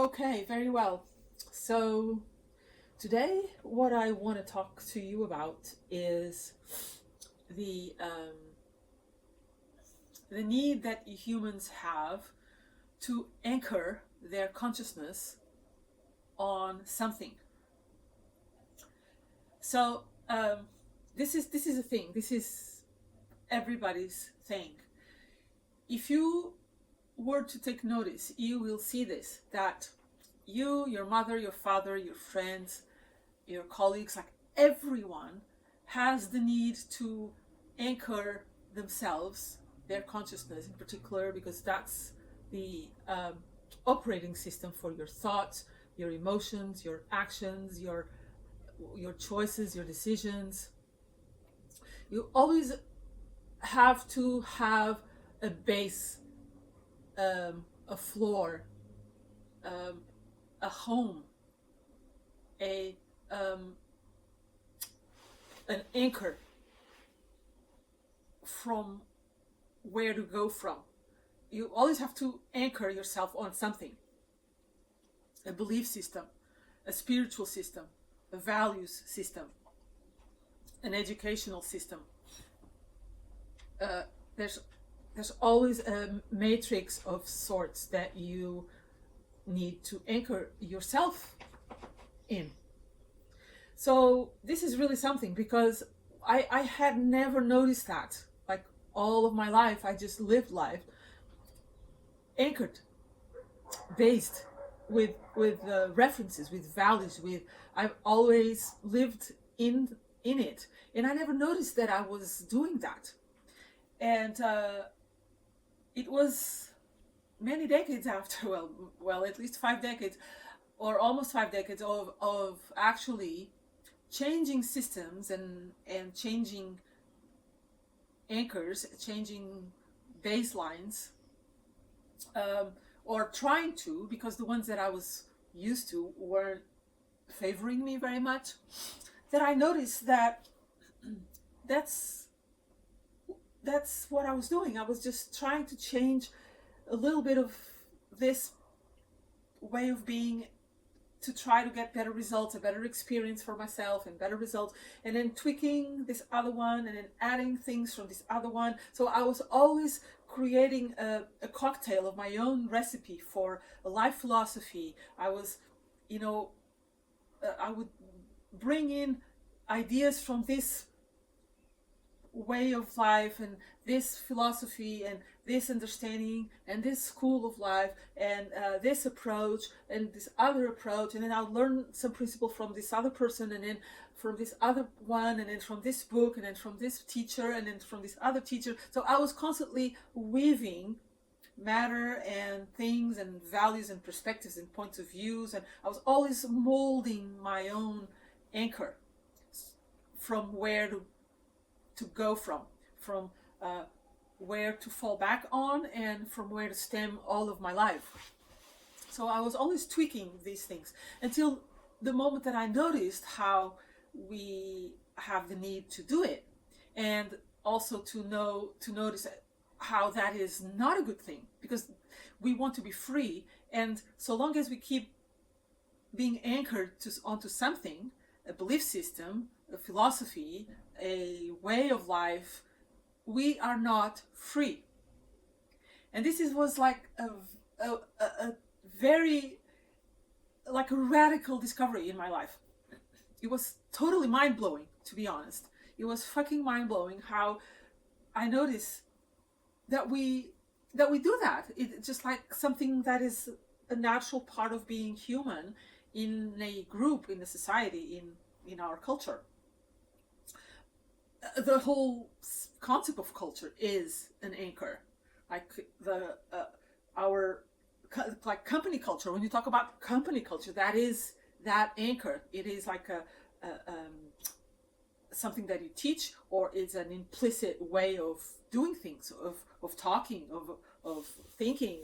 Okay, very well. So today, what I want to talk to you about is the um, the need that humans have to anchor their consciousness on something. So this is a thing. This is everybody's thing. If you were to take notice, you will see this that you, your mother, your father, your friends, your colleagues, like everyone has the need to anchor themselves, their consciousness in particular, because that's the operating system for your thoughts, your emotions, your actions, your choices, your decisions. You always have to have a base, a floor, um, a home, a um, an anchor from where to go from. You always have to anchor yourself on something, a belief system, a spiritual system, a values system, an educational system. Uh, there's there's always a matrix of sorts that you need to anchor yourself in. So this is really something because I had never noticed that. Like all of my life, I just lived life anchored, based with references, with values, with I've always lived in it, and I never noticed that I was doing that. And it was many decades after, well, at least 5 decades, or almost 5 decades of actually changing systems and changing anchors, changing baselines, or trying to, because the ones that I was used to weren't favoring me very much, that I noticed that that's that's what I was doing. I was just trying to change a little bit of this way of being to try to get better results, a better experience for myself and better results, and then tweaking this other one and then adding things from this other one. So I was always creating a cocktail of my own recipe for a life philosophy. I would bring in ideas from this way of life and this philosophy and this understanding and this school of life and this approach and this other approach, and then I'll learn some principle from this other person, and then from this other one, and then from this book, and then from this teacher, and then from this other teacher. So I was constantly weaving matter and things and values and perspectives and points of views, and I was always molding my own anchor from where to go from where to fall back on, and from where to stem all of my life. So I was always tweaking these things until the moment that I noticed how we have the need to do it, and also to notice how that is not a good thing, because we want to be free, and so long as we keep being anchored onto something, a belief system, a philosophy, a way of life, we are not free. And was like a very, like a radical discovery in my life. It was totally mind-blowing, to be honest. It was fucking mind-blowing how I noticed that we do that. It's just like something that is a natural part of being human in a group, in a society, in our culture. The whole concept of culture is an anchor, like our like company culture. When you talk about company culture, that is that anchor. It is like something that you teach, or it's an implicit way of doing things, of talking, of thinking,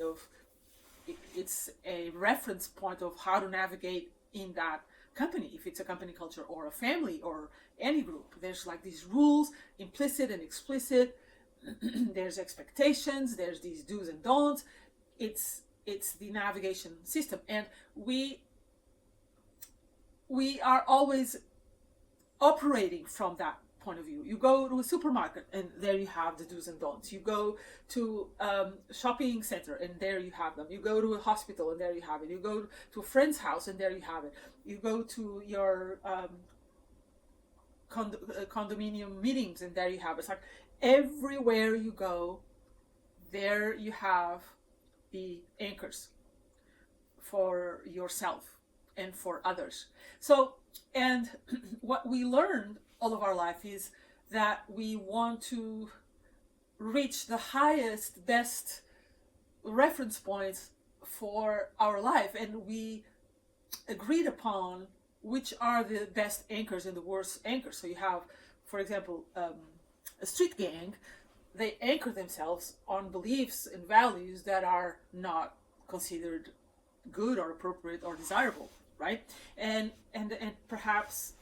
it's a reference point of how to navigate in that company, if it's a company culture or a family or any group. There's like these rules, implicit and explicit. There's expectations, there's these do's and don'ts. It's it's the navigation system, and we are always operating from that point of view. You go to a supermarket and there you have the do's and don'ts. You go to shopping center and there you have them. You go to a hospital and there you have it. You go to a friend's house and there you have it. You go to your condominium meetings and there you have it. It's like everywhere you go, there you have the anchors for yourself and for others. So, and what we learned all of our life is that we want to reach the highest, best reference points for our life, and we agreed upon which are the best anchors and the worst anchors. So you have, for example, a street gang. They anchor themselves on beliefs and values that are not considered good or appropriate or desirable, right? And perhaps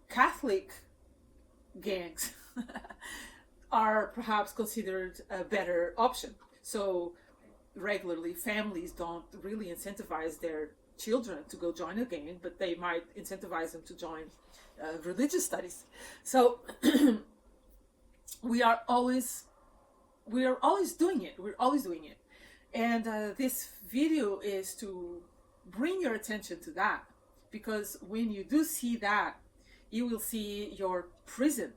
Catholic gangs are perhaps considered a better option. So regularly, families don't really incentivize their children to go join a gang, but they might incentivize them to join religious studies. So we are always doing it. We're always doing it. And this video is to bring your attention to that, because when you do see that, you will see your prison.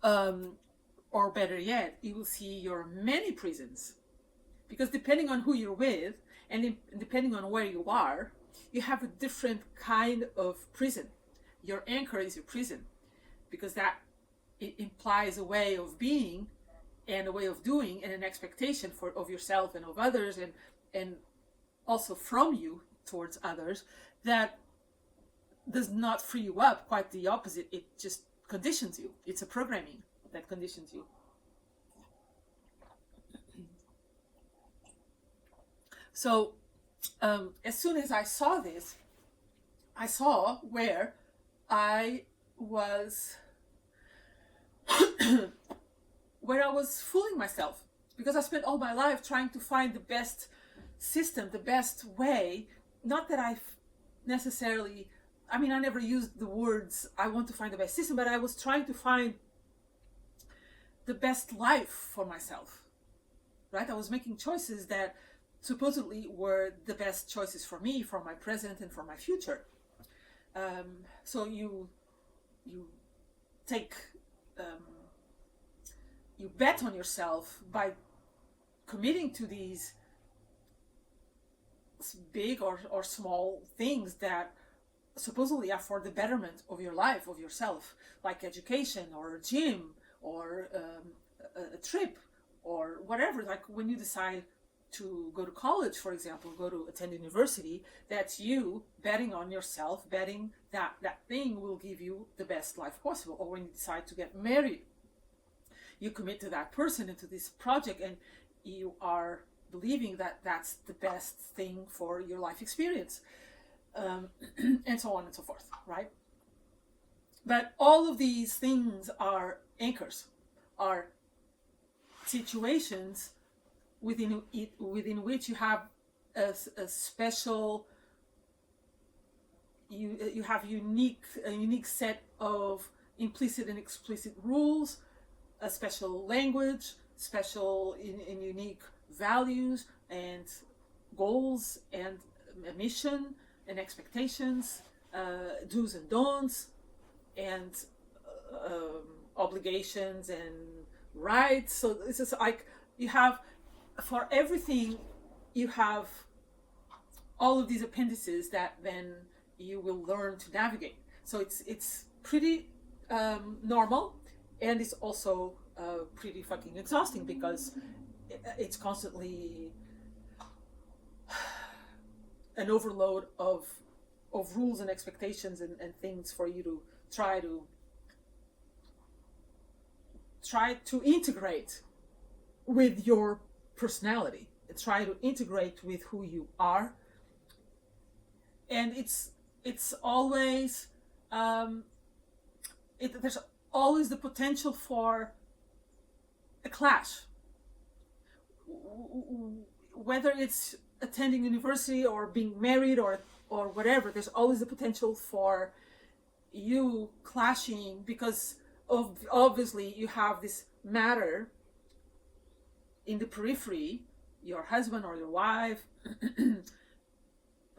Or better yet, you will see your many prisons. Because depending on who you're with, and depending on where you are, you have a different kind of prison. Your anchor is your prison, because that it implies a way of being and a way of doing and an expectation of yourself and of others, and also from you towards others, that does not free you up. Quite the opposite. It just conditions you. It's a programming that conditions you. So as soon as I saw this, I saw where I was where I was fooling myself, because I spent all my life trying to find the best system, the best way. Not that I necessarily, I mean, I never used the words I want to find the best system, but I was trying to find the best life for myself, right? I was making choices that supposedly were the best choices for me, for my present and for my future. So you take, you bet on yourself by committing to these big or small things that supposedly are for the betterment of your life, of yourself, like education or a gym or a trip or whatever. Like when you decide to go to college, for example, go to attend university, that's you betting on yourself, betting that that thing will give you the best life possible. Or when you decide to get married, you commit to that person and to this project, and you are believing that that's the best thing for your life experience, and so on and so forth, right? But all of these things are anchors, are situations within which you have a special, you have a unique set of implicit and explicit rules, a special language, special and unique values and goals and a mission and expectations, do's and don'ts, and obligations and rights. So this is like, you have, for everything, you have all of these appendices that then you will learn to navigate. So it's pretty normal, and it's also pretty fucking exhausting, because it's constantly an overload of rules and expectations and things for you to try to integrate with your personality, try to integrate with who you are. And it's always there's always the potential for a clash. whether it's attending university or being married or whatever, there's always the potential for you clashing, because obviously you have this matter in the periphery, your husband or your wife,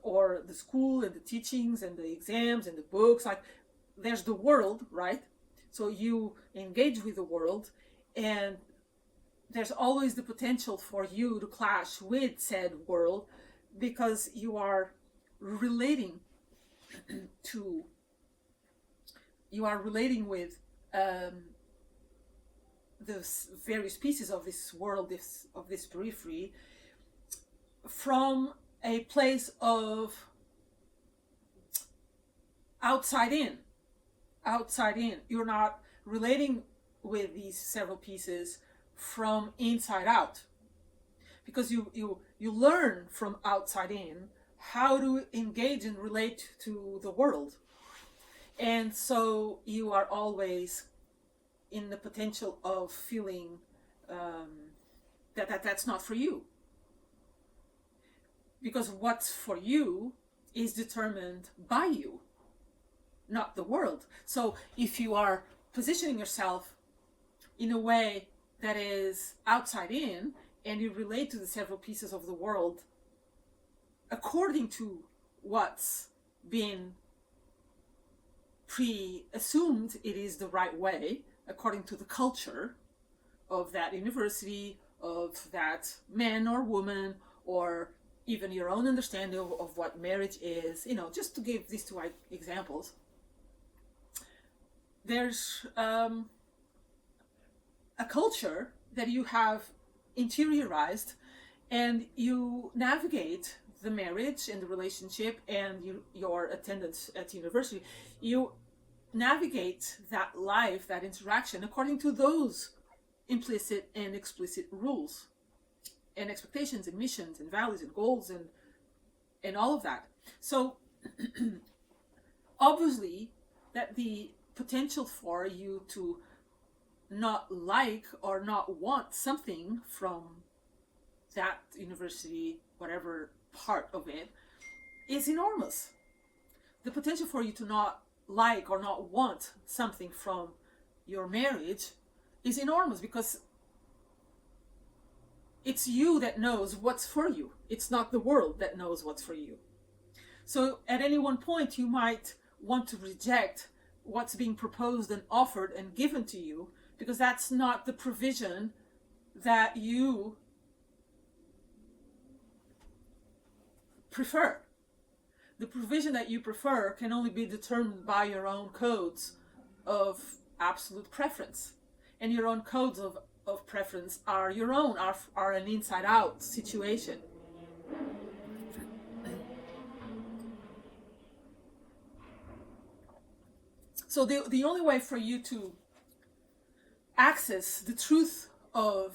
or the school and the teachings and the exams and the books. Like, there's the world, right? So you engage with the world, and there's always the potential for you to clash with said world, because you are relating to, you are relating with the various pieces of this world, of this periphery, from a place of outside in. You're not relating with these several pieces from inside out, because you learn from outside in how to engage and relate to the world. And so you are always in the potential of feeling that's not for you, because what's for you is determined by you, not the world. So if you are positioning yourself in a way that is outside in, and you relate to the several pieces of the world according to what's been pre-assumed it is the right way, according to the culture of that university, of that man or woman, or even your own understanding of what marriage is, just to give these two examples. There's a culture that you have interiorized, and you navigate the marriage and the relationship and your attendance at university. You navigate that life, that interaction, according to those implicit and explicit rules and expectations and missions and values and goals and all of that. So obviously that the potential for you to not like or not want something from that university, whatever part of it, is enormous. The potential for you to not like or not want something from your marriage is enormous, because it's you that knows what's for you. It's not the world that knows what's for you. So at any one point you might want to reject what's being proposed and offered and given to you, because that's not the provision that you prefer. The provision that you prefer can only be determined by your own codes of absolute preference. And your own codes of preference are your own, are an inside-out situation. So the only way for you to access the truth of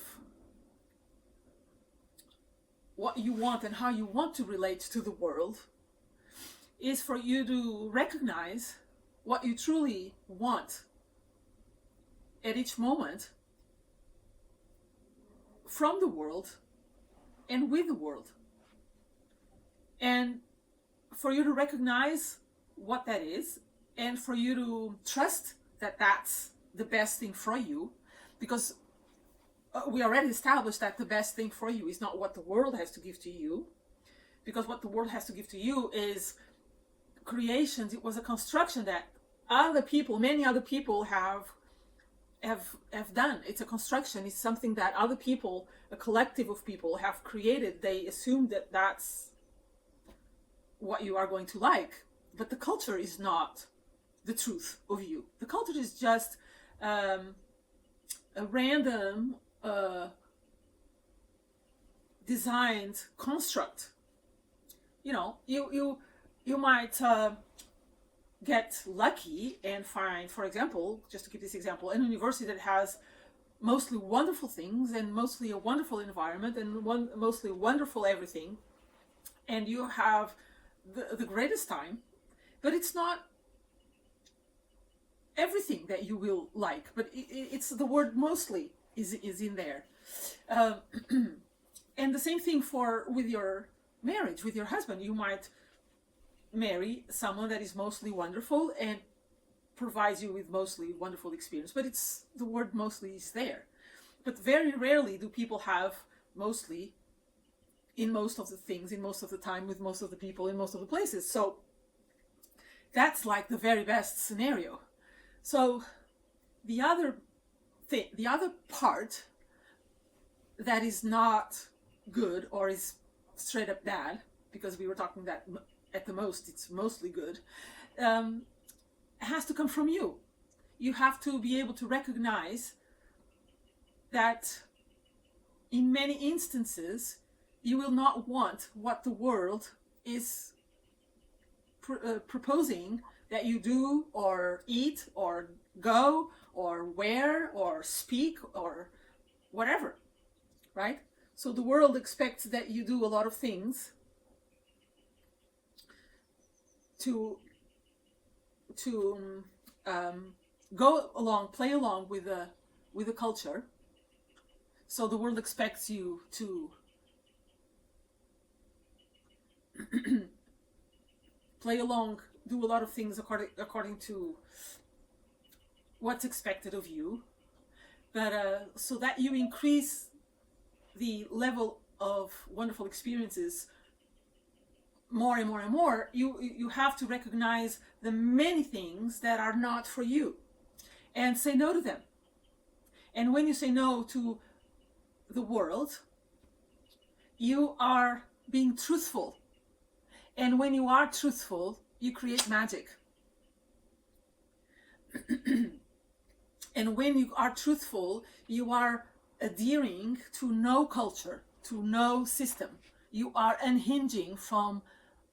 what you want and how you want to relate to the world is for you to recognize what you truly want at each moment from the world and with the world. And for you to recognize what that is, and for you to trust that that's the best thing for you, because we already established that the best thing for you is not what the world has to give to you, because what the world has to give to you is creations. It was a construction that many other people have done. It's a construction. It's something that other people, a collective of people, have created. They assume that that's what you are going to like, but the culture is not the truth of you. The culture is just a random designed construct. You might get lucky and find, for example, just to keep this example, an university that has mostly wonderful things and mostly a wonderful environment and mostly wonderful everything, and you have the greatest time, but it's not everything that you will like, but it's the word mostly is in there. And the same thing for with your marriage, with your husband. You might marry someone that is mostly wonderful and provides you with mostly wonderful experience, but it's the word mostly is there. But very rarely do people have mostly in most of the things, in most of the time, with most of the people, in most of the places. So that's like the very best scenario. So the other thing, the other part that is not good or is straight up bad, because we were talking that at the most it's mostly good, has to come from you. You have to be able to recognize that in many instances you will not want what the world is proposing that you do or eat or go or wear or speak or whatever, right? So the world expects that you do a lot of things to go along, play along with the culture. So the world expects you to play along, do a lot of things according to what's expected of you, but so that you increase the level of wonderful experiences more and more and more, you have to recognize the many things that are not for you and say no to them. And when you say no to the world, you are being truthful. And when you are truthful, you create magic. And when you are truthful, you are adhering to no culture, to no system. You are unhinging from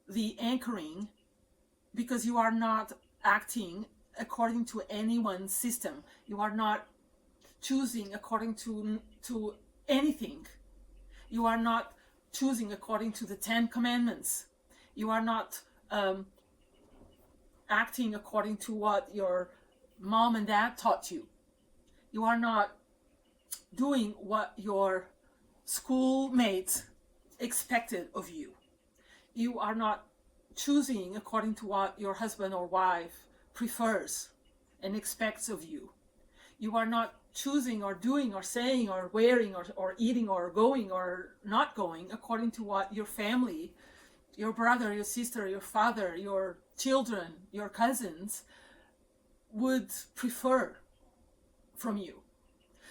the anchoring, because you are not acting according to anyone's system. You are not choosing according to anything. You are not choosing according to the 10 Commandments. You are not acting according to what your mom and dad taught you. You are not doing what your schoolmates expected of you. You are not choosing according to what your husband or wife prefers and expects of you. You are not choosing or doing or saying or wearing or eating or going or not going according to what your family, your brother, your sister, your father, your children, your cousins would prefer from you.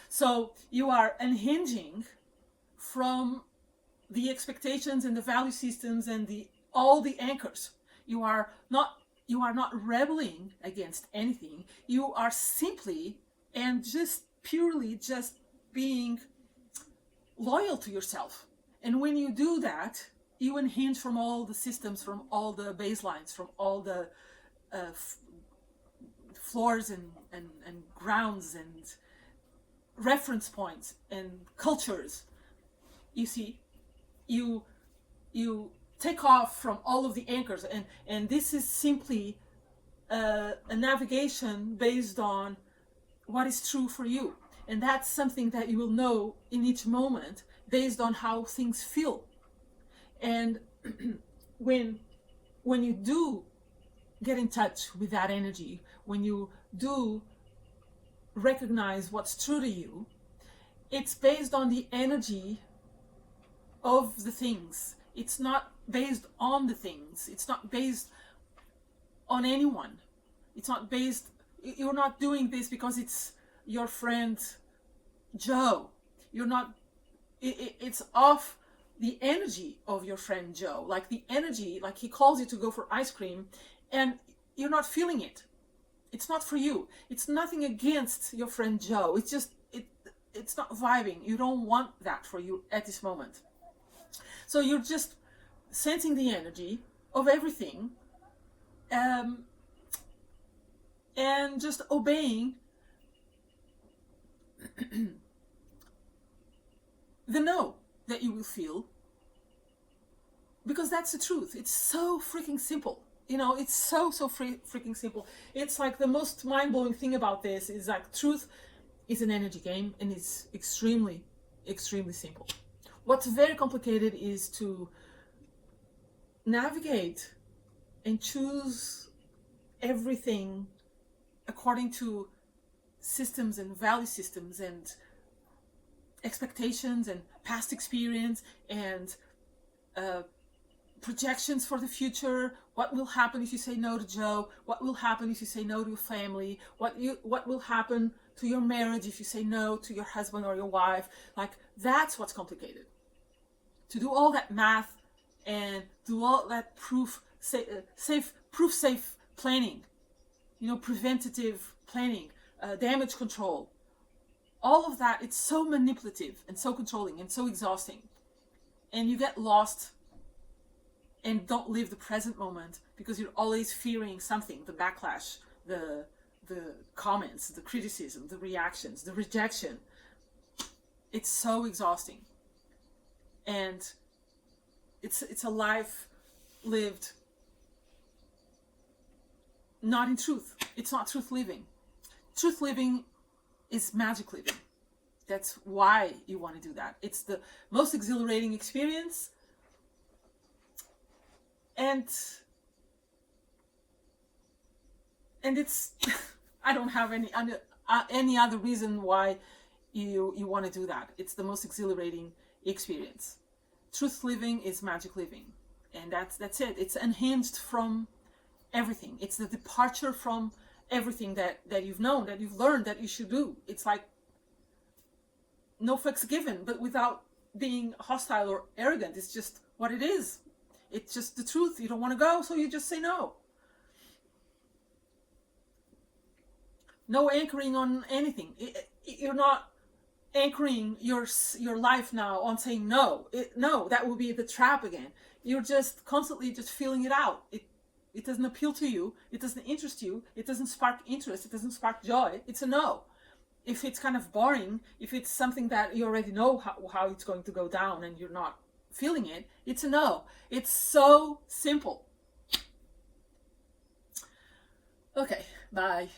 So you are unhinging from the expectations and the value systems and all the anchors. You are not rebelling against anything. You are simply and just purely just being loyal to yourself. And when you do that, you unhinge from all the systems, from all the baselines, from all the floors and grounds and reference points and cultures. You see, you take off from all of the anchors, and this is simply a navigation based on what is true for you. And that's something that you will know in each moment based on how things feel. And when you do get in touch with that energy, when you do recognize what's true to you, it's based on the energy of the things. It's not based on the things. It's not based on anyone. It's not based, you're not doing this because it's your friend Joe. You're not, it's off the energy of your friend Joe. Like the energy, like he calls you to go for ice cream and you're not feeling it. It's not for you. It's nothing against your friend Joe. It's just, it's not vibing. You don't want that for you at this moment. So you're just sensing the energy of everything, and just obeying the no that you will feel, because that's the truth. It's so freaking simple. You know, it's so freaking simple. It's like the most mind-blowing thing about this is like truth is an energy game, and it's extremely simple. What's very complicated is to navigate and choose everything according to systems and value systems and expectations and past experience and projections for the future. What will happen if you say no to Joe? What will happen if you say no to your family? What will happen to your marriage if you say no to your husband or your wife? Like, that's what's complicated. To do all that math and do all that safe planning, preventative planning, damage control, all of that, it's so manipulative and so controlling and so exhausting. And you get lost and don't live the present moment because you're always fearing something, the backlash, the comments, the criticism, the reactions, the rejection. It's so exhausting. And it's a life lived not in truth. It's not truth living. Truth living is magic living. That's why you want to do that. It's the most exhilarating experience. And it's I don't have any other reason why you want to do that. It's the most exhilarating experience. Truth living is magic living, and that's it. It's unhinged from everything. It's the departure from everything that you've known, that you've learned, that you should do. It's like no fucks given, but without being hostile or arrogant. It's just what it is. It's just the truth. You don't want to go, so you just say no. No anchoring on anything. You're not anchoring your life now on saying no. No, that will be the trap again. You're just constantly just feeling it out. It doesn't appeal to you. It doesn't interest you. It doesn't spark interest. It doesn't spark joy. It's a no. If it's kind of boring, if it's something that you already know how it's going to go down and you're not feeling it, it's a no. It's so simple. Okay, bye.